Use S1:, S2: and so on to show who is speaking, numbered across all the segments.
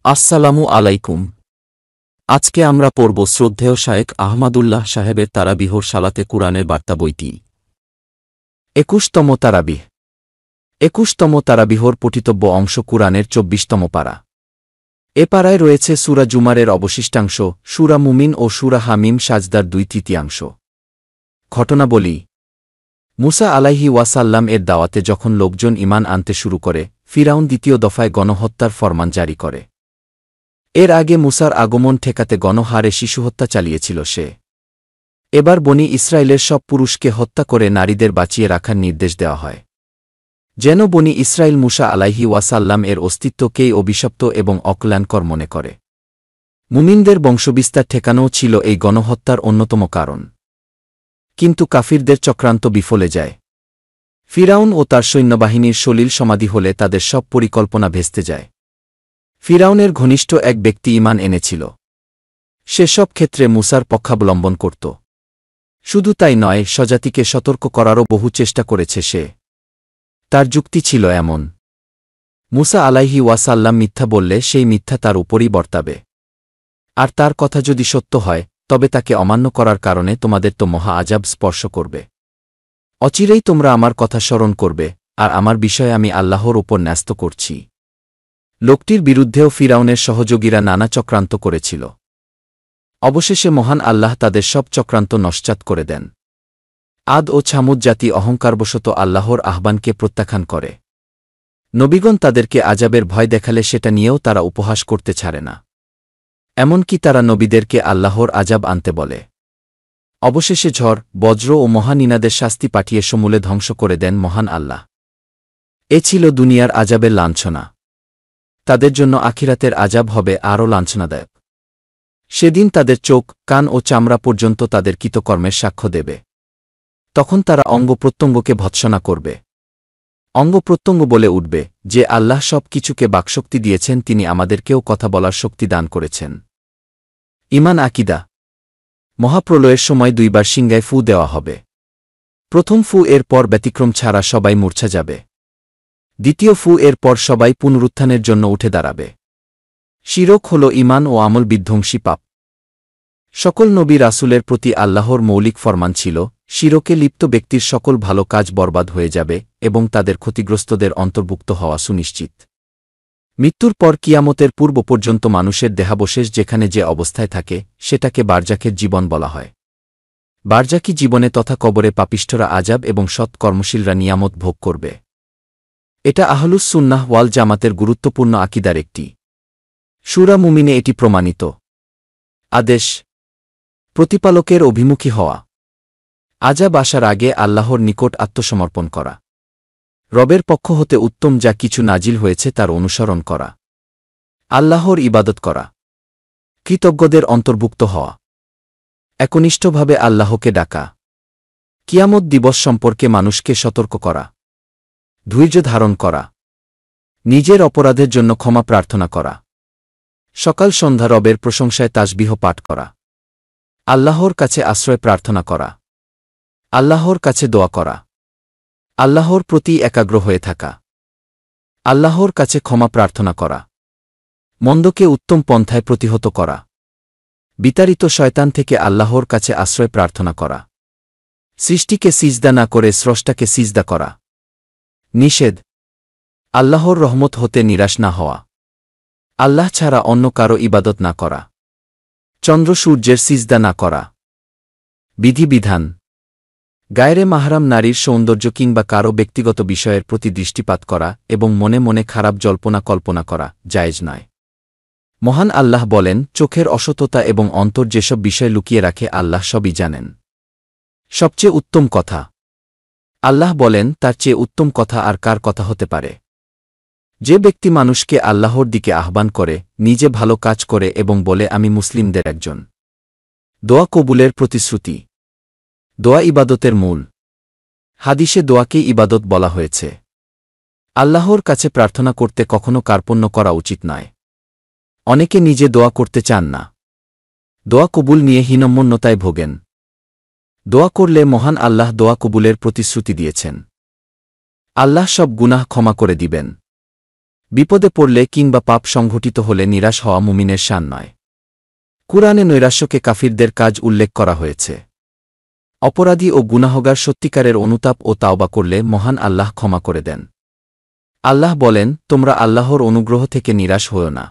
S1: আসসালামু আলাইকুম। আজকে আমরা পড়ব শ্রদ্ধেয় শায়েখ আহমাদুল্লাহ সাহেবের তারাবিহর সালাতে কুরআনের বার্তা বইটি। ২১তম তারাবিহ। ২১তম তারাবিহর পঠিতব্য অংশ কুরআনের ২৪তম পারা। এ পারায় রয়েছে সূরা জুমারের অবশিষ্টাংশ, সূরা মুমিন ও সূরা হামিম সাজদার ২/৩ ঘটনাবলী। মুসা আলাইহি ওয়াসাল্লাম এর দাওয়াতে যখন লোকজন ঈমান আনতে শুরু করে, ফিরাউন দ্বিতীয় দফায় গণহত্যার ফরমান জারি করে। এর আগে মুসার আগমন ঠেকাতে গণহারে শিশুহত্যা চালিয়েছিল সে। এবার বনি ইসরায়েলের সব পুরুষকে হত্যা করে নারীদের বাঁচিয়ে রাখার নির্দেশ দেওয়া হয়, যেন বনি ইসরায়েল মুসা আলাইহি ওয়াসাল্লাম এর অস্তিত্বকেই অভিশপ্ত এবং অকল্যাণকর মনে করে। মুমিনদের বংশবিস্তার ঠেকানোও ছিল এই গণহত্যার অন্যতম কারণ। কিন্তু কাফিরদের চক্রান্ত বিফলে যায়। ফিরাউন ও তার সৈন্যবাহিনীর সলিল সমাধি হলে তাদের সব পরিকল্পনা ভেস্তে যায়। ফিরাউনের ঘনিষ্ঠ এক ব্যক্তি ঈমান এনেছিল। সেসব ক্ষেত্রে মুসার পক্ষাবলম্বন করত। শুধু তাই নয়, স্বজাতিকে সতর্ক করারও বহু চেষ্টা করেছে সে। তার যুক্তি ছিল এমন: মুসা আলাইহি ওয়াসাল্লাম মিথ্যা বললে সেই মিথ্যা তার উপরই বর্তাবে। আর তার কথা যদি সত্য হয়, তবে তাকে অমান্য করার কারণে তোমাদের তো মহা আযাব স্পর্শ করবে। অচিরেই তোমরা আমার কথা স্মরণ করবে, আর আমার বিষয়ে আমি আল্লাহর ওপর ন্যস্ত করছি। লোকটির বিরুদ্ধেও ফিরাউনের সহযোগীরা নানা চক্রান্ত করেছিল। অবশেষে মহান আল্লাহ তাদের সব চক্রান্ত নস্যাৎ করে দেন। আদ ও ছামুদ জাতি অহংকারবশত আল্লাহর আহ্বানকে প্রত্যাখ্যান করে। নবীগণ তাদেরকে আযাবের ভয় দেখালে সেটা নিয়েও তারা উপহাস করতে ছাড়ে না। এমনকি তারা নবীদেরকে আল্লাহর আযাব আনতে বলে। অবশেষে ঝড়, বজ্র ও মহানিনাদের শাস্তি পাঠিয়ে সমূলে ধ্বংস করে দেন মহান আল্লাহ। এ ছিল দুনিয়ার আযাবের লাঞ্ছনা। তাদের জন্য আখিরাতের আযাব হবে আরও লাঞ্ছনাদায়ক। সেদিন তাদের চোখ, কান ও চামড়া পর্যন্ত তাদের কৃতকর্মের সাক্ষ্য দেবে। তখন তারা অঙ্গপ্রত্যঙ্গকে ভৎসনা করবে। অঙ্গপ্রত্যঙ্গ বলে উঠবে যে আল্লাহ সব কিছুকে বাকশক্তি দিয়েছেন, তিনি আমাদেরকেও কথা বলার শক্তি দান করেছেন। ঈমান আকীদা। মহাপ্রলয়ের সময় দুইবার সিংগায় ফু দেওয়া হবে। প্রথম ফু এর পর ব্যতিক্রম ছাড়া সবাই মূর্ছা যাবে। দ্বিতীয় ফু এর পর সবাই পুনরুত্থানের জন্য উঠে দাঁড়াবে। শিরক হল ঈমান ও আমল বিধ্বংসী পাপ। সকল নবী রাসূলের প্রতি আল্লাহর মৌলিক ফরমান ছিল, শিরকে লিপ্ত ব্যক্তির সকল ভালো কাজ বরবাদ হয়ে যাবে এবং তাদের ক্ষতিগ্রস্তদের অন্তর্ভুক্ত হওয়া সুনিশ্চিত। মৃত্যুর পর কিয়ামতের পূর্ব পর্যন্ত মানুষের দেহাবশেষ যেখানে যে অবস্থায় থাকে, সেটাকে বারজাখের জীবন বলা হয়। বারজাকি জীবনে তথা কবরে পাপিষ্ঠরা আযাব এবং সৎ কর্মশীলরা নিয়ামত ভোগ করবে। এটা আহলুস সুন্নাহ ওয়াল জামাতের গুরুত্বপূর্ণ আকীদার একটি। সূরা মুমিনে এটি প্রমাণিত। আদেশ: প্রতিপালকের অভিমুখী হওয়া। আযাব আসার আগে আল্লাহর নিকট আত্মসমর্পণ করা। রবের পক্ষ হতে উত্তম যা কিছু নাজিল হয়েছে তার অনুসরণ করা। আল্লাহর ইবাদত করা। কৃতজ্ঞদের অন্তর্ভুক্ত হওয়া। একনিষ্ঠভাবে আল্লাহকে ডাকা। কিয়ামত দিবস সম্পর্কে মানুষকে সতর্ক করা। ধৈর্য ধারণ করা। নিজের অপরাধের জন্য ক্ষমা প্রার্থনা করা। সকাল সন্ধ্যা রবের প্রশংসায় তাসবিহ পাঠ করা। আল্লাহর কাছে আশ্রয় প্রার্থনা করা। আল্লাহর কাছে দোয়া করা। আল্লাহর প্রতি একাগ্র হয়ে থাকা। আল্লাহর কাছে ক্ষমা প্রার্থনা করা। মন্দকে উত্তম পন্থায় প্রতিহত করা। বিতাড়িত শয়তান থেকে আল্লাহর কাছে আশ্রয় প্রার্থনা করা। সৃষ্টিকে সিজদা না করে স্রষ্টাকে সিজদা করা। নিষেধ: আল্লাহর রহমত হতে নিরাশ না হওয়া। আল্লাহ ছাড়া অন্য কারো ইবাদত না করা। চন্দ্র সূর্যের সিজদা না করা। বিধিবিধান: গায়রে মাহরাম নারীর সৌন্দর্য কিংবা কারো ব্যক্তিগত বিষয়ের প্রতি দৃষ্টিপাত করা এবং মনে মনে খারাপ জল্পনা কল্পনা করা জায়েজ নয়। মহান আল্লাহ বলেন, চোখের অসততা এবং অন্তর যেসব বিষয় লুকিয়ে রাখে আল্লাহ সবই জানেন। সবচেয়ে উত্তম কথা। আল্লাহ বলেন, তার চেয়ে উত্তম কথা আর কার কথা হতে পারে? যে ব্যক্তি মানুষকে আল্লাহর দিকে আহ্বান করে, নিজে ভালো কাজ করে এবং বলে আমি মুসলিমদের একজন। দোয়া কবুলের প্রতিশ্রুতি। দোয়া ইবাদতের মূল। হাদিসে দোয়াকেই ইবাদত বলা হয়েছে। আল্লাহর কাছে প্রার্থনা করতে কখনো কার্পণ্য করা উচিত নয়। অনেকে নিজে দোয়া করতে চান না। দোয়া কবুল নিয়ে হীনম্মন্যতায় ভোগেন। দোয়া করলে মহান আল্লাহ দোয়া কবুলের প্রতিশ্রুতি দিয়েছেন। আল্লাহ সব গুনাহ ক্ষমা করে দিবেন। বিপদে পড়লে কিংবা পাপ সংঘটিত হলে নিরাশ হওয়া মুমিনের শান নয়। কুরআনে নৈরাশ্যকে কাফিরদের কাজ উল্লেখ করা হয়েছে। অপরাধী ও গুনাহগার সত্যিকারের অনুতাপ ও তাওবা করলে মহান আল্লাহ ক্ষমা করে দেন। আল্লাহ বলেন, তোমরা আল্লাহর অনুগ্রহ থেকে নিরাশ হও না।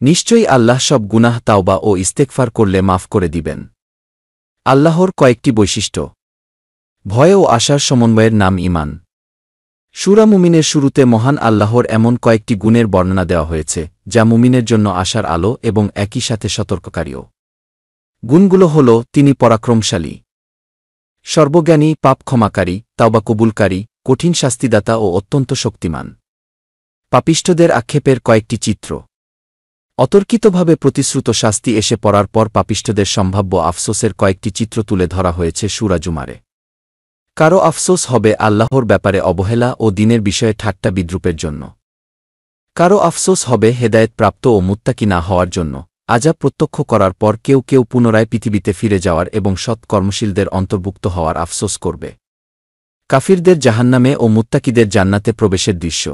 S1: নিশ্চয়ই আল্লাহ সব গুনাহ তাওবা ও ইস্তেগফার করলে মাফ করে দিবেন। আল্লাহর কয়েকটি বৈশিষ্ট্য। ভয় ও আশার সমন্বয়ের নাম ঈমান। সূরা মুমিনের শুরুতে মহান আল্লাহর এমন কয়েকটি গুণের বর্ণনা দেওয়া হয়েছে, যা মুমিনের জন্য আশার আলো এবং একই সাথে সতর্ককারীও। গুণগুলো হল, তিনি পরাক্রমশালী, সর্বজ্ঞানী, পাপ ক্ষমাকারী, তাওবা কবুলকারী, কঠিন শাস্তিদাতা ও অত্যন্ত শক্তিমান। পাপিষ্ঠদের আক্ষেপের কয়েকটি চিত্র। অতর্কিতভাবে প্রতিশ্রুত শাস্তি এসে পড়ার পর পাপিষ্ঠদের সম্ভাব্য আফসোসের কয়েকটি চিত্র তুলে ধরা হয়েছে সূরা জুমারে। কারো আফসোস হবে আল্লাহর ব্যাপারে অবহেলা ও দ্বীনের বিষয়ে ঠাট্টা বিদ্রূপের জন্য। কারো আফসোস হবে হেদায়েত প্রাপ্ত ও মুত্তাকি না হওয়ার জন্য, আযাব প্রত্যক্ষ করার পর কেউ কেউ পুনরায় পৃথিবীতে ফিরে যাওয়ার এবং সৎ কর্মশীলদের অন্তর্ভুক্ত হওয়ার আফসোস করবে। কাফিরদের জাহান্নামে ও মুত্তাকিদের জান্নাতে প্রবেশের দৃশ্য।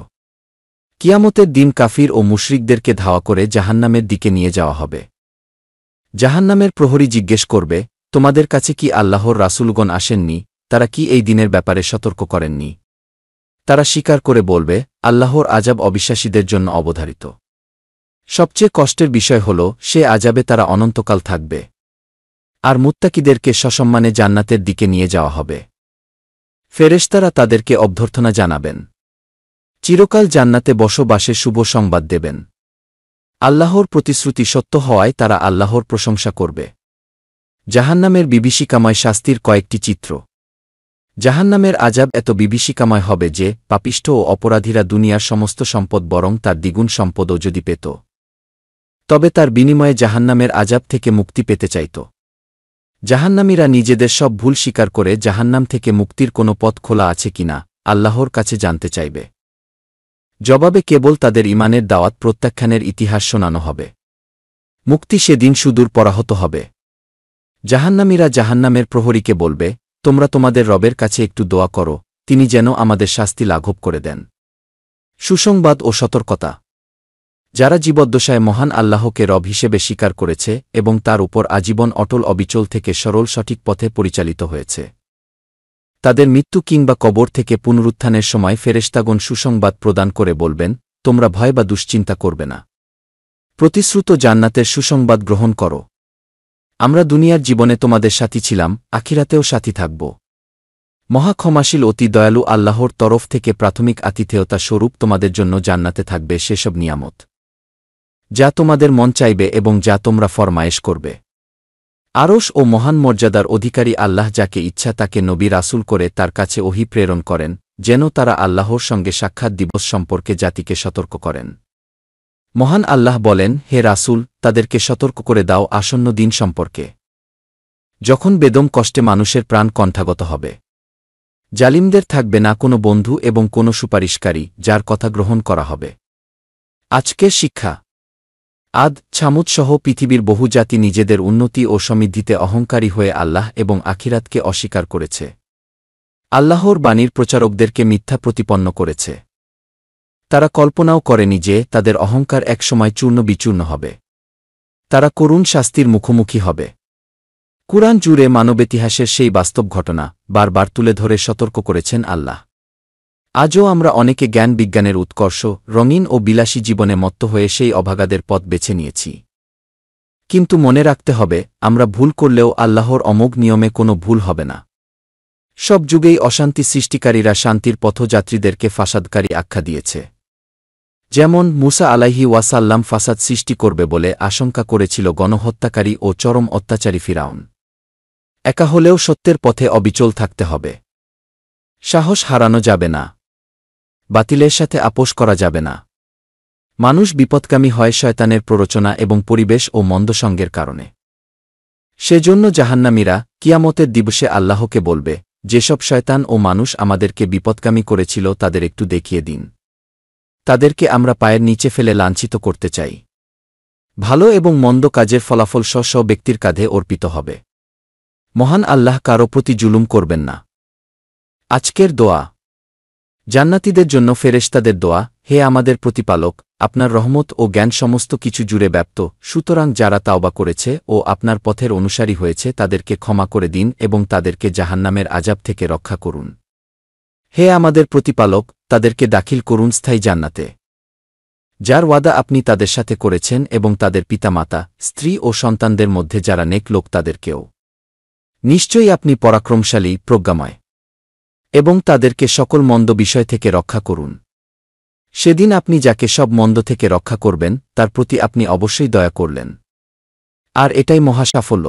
S1: কিয়ামতের দিন কাফির ও মুশরিকদেরকে ধাওয়া করে জাহান্নামের দিকে নিয়ে যাওয়া হবে। জাহান্নামের প্রহরী জিজ্ঞেস করবে, তোমাদের কাছে কি আল্লাহর রাসূলগণ আসেননি? তারা কি এই দিনের ব্যাপারে সতর্ক করেননি? তারা স্বীকার করে বলবে, আল্লাহর আযাব অবিশ্বাসীদের জন্য অবধারিত। সবচেয়ে কষ্টের বিষয় হল, সে আযাবে তারা অনন্তকাল থাকবে। আর মুত্তাকিদেরকে সসম্মানে জান্নাতের দিকে নিয়ে যাওয়া হবে। ফেরেশতারা তাদেরকে অভ্যর্থনা জানাবেন। চিরকাল জান্নাতে বসবাসে শুভ সংবাদ দেবেন। আল্লাহর প্রতিশ্রুতি সত্য হওয়ায় তারা আল্লাহর প্রশংসা করবে। জাহান্নামের বিভীষিকাময় শাস্তির কয়েকটি চিত্র। জাহান্নামের আযাব এত বিভীষিকাময় হবে যে, পাপিষ্ঠ ও অপরাধীরা দুনিয়ার সমস্ত সম্পদ বরং তার দ্বিগুণ সম্পদও যদি পেত, তবে তার বিনিময়ে জাহান্নামের আযাব থেকে মুক্তি পেতে চাইত। জাহান্নামীরা নিজেদের সব ভুল স্বীকার করে জাহান্নাম থেকে মুক্তির কোনো পথ খোলা আছে কিনা আল্লাহর কাছে জানতে চাইবে। জবাবে কেবল তাদের ঈমানের দাওয়াত প্রত্যাখ্যানের ইতিহাস শোনানো হবে। মুক্তি সেদিন সুদূর পরাহত হবে। জাহান্নামীরা জাহান্নামের প্রহরীকে বলবে, তোমরা তোমাদের রবের কাছে একটু দোয়া করো, তিনি যেন আমাদের শাস্তি লাঘব করে দেন। সুসংবাদ ও সতর্কতা। যারা জীবদ্দশায় মহান আল্লাহকে রব হিসেবে স্বীকার করেছে এবং তার উপর আজীবন অটল অবিচল থেকে সরল সঠিক পথে পরিচালিত হয়েছে, তাদের মৃত্যু কিংবা কবর থেকে পুনরুত্থানের সময় ফেরেশতাগণ সুসংবাদ প্রদান করে বলবেন, তোমরা ভয় বা দুশ্চিন্তা করবে না। প্রতিশ্রুত জান্নাতের সুসংবাদ গ্রহণ করো। আমরা দুনিয়ার জীবনে তোমাদের সাথী ছিলাম, আখিরাতেও সাথী থাকব। মহাক্ষমাশীল অতি দয়ালু আল্লাহর তরফ থেকে প্রাথমিক আতিথেয়তা স্বরূপ তোমাদের জন্য জান্নাতে থাকবে সেসব নিয়ামত, যা তোমাদের মন চাইবে এবং যা তোমরা ফরমায়েশ করবে। আরশ ও মহান মর্যাদার অধিকারী আল্লাহ যাকে ইচ্ছা তাকে নবী রাসূল করে তার কাছে ওহী প্রেরণ করেন, যেন তারা আল্লাহর সঙ্গে সাক্ষাৎ দিবস সম্পর্কে জাতিকে সতর্ক করেন। মহান আল্লাহ বলেন, হে রাসূল, তাদেরকে সতর্ক করে দাও আসন্ন দিন সম্পর্কে, যখন বেদম কষ্টে মানুষের প্রাণ কণ্ঠাগত হবে। জালিমদের থাকবে না কোনো বন্ধু এবং কোনো সুপারিশকারী যার কথা গ্রহণ করা হবে। আজকের শিক্ষা। আদ, ছামুদ সহ পৃথিবীর বহু জাতি নিজেদের উন্নতি ও সমৃদ্ধিতে অহংকারী হয়ে আল্লাহ এবং আখিরাতকে অস্বীকার করেছে। আল্লাহর বাণীর প্রচারকদেরকে মিথ্যা প্রতিপন্ন করেছে। তারা কল্পনাও করেনি যে তাদের অহংকার একসময় চূর্ণ বিচূর্ণ হবে। তারা করুণ শাস্তির মুখোমুখি হবে। কুরআন জুড়ে মানবেতিহাসের সেই বাস্তব ঘটনা বারবার তুলে ধরে সতর্ক করেছেন আল্লাহ। আজও আমরা অনেকে জ্ঞান বিজ্ঞানের উৎকর্ষ, রঙিন ও বিলাসী জীবনে মত্ত হয়ে সেই অভাগাদের পথ বেছে নিয়েছি। কিন্তু মনে রাখতে হবে, আমরা ভুল করলেও আল্লাহর অমোঘ নিয়মে কোনো ভুল হবে না। সব যুগেই অশান্তি সৃষ্টিকারীরা শান্তির পথযাত্রীদেরকে ফাসাদকারী আখ্যা দিয়েছে। যেমন মুসা আলাইহি ওয়াসাল্লাম ফাসাদ সৃষ্টি করবে বলে আশঙ্কা করেছিল গণহত্যাকারী ও চরম অত্যাচারী ফিরাউন। একা হলেও সত্যের পথে অবিচল থাকতে হবে। সাহস হারানো যাবে না। বাতিলের সাথে আপোষ করা যাবে না। মানুষ বিপদকামী হয় শয়তানের প্ররোচনা এবং পরিবেশ ও মন্দসঙ্গের কারণে। সেজন্য জাহান্নামীরা কিয়ামতের দিবসে আল্লাহকে বলবে, যেসব শয়তান ও মানুষ আমাদেরকে বিপদকামী করেছিল তাদের একটু দেখিয়ে দিন। তাদেরকে আমরা পায়ের নিচে ফেলে লাঞ্ছিত করতে চাই। ভালো এবং মন্দ কাজের ফলাফল স্ব ব্যক্তির কাঁধে অর্পিত হবে। মহান আল্লাহ কারো প্রতি জুলুম করবেন না। আজকের দোয়া। জান্নাতীদের জন্য ফেরেশতাদের দোয়া, হে আমাদের প্রতিপালক, আপনার রহমত ও জ্ঞান সমস্ত কিছু জুড়ে ব্যাপ্ত, সুতরাং যারা তাওবা করেছে ও আপনার পথের অনুসারী হয়েছে তাদেরকে ক্ষমা করে দিন এবং তাদেরকে জাহান্নামের আযাব থেকে রক্ষা করুন। হে আমাদের প্রতিপালক, তাদেরকে দাখিল করুন স্থায়ী জান্নাতে, যার ওয়াদা আপনি তাদের সাথে করেছেন, এবং তাদের পিতামাতা, স্ত্রী ও সন্তানদের মধ্যে যারা নেক লোক তাদেরকেও। নিশ্চয়ই আপনি পরাক্রমশালী, প্রজ্ঞাময়, এবং তাদেরকে সকল মন্দ বিষয় থেকে রক্ষা করুন। সেদিন আপনি যাকে সব মন্দ থেকে রক্ষা করবেন তার প্রতি আপনি অবশ্যই দয়া করলেন, আর এটাই মহাসাফল্য।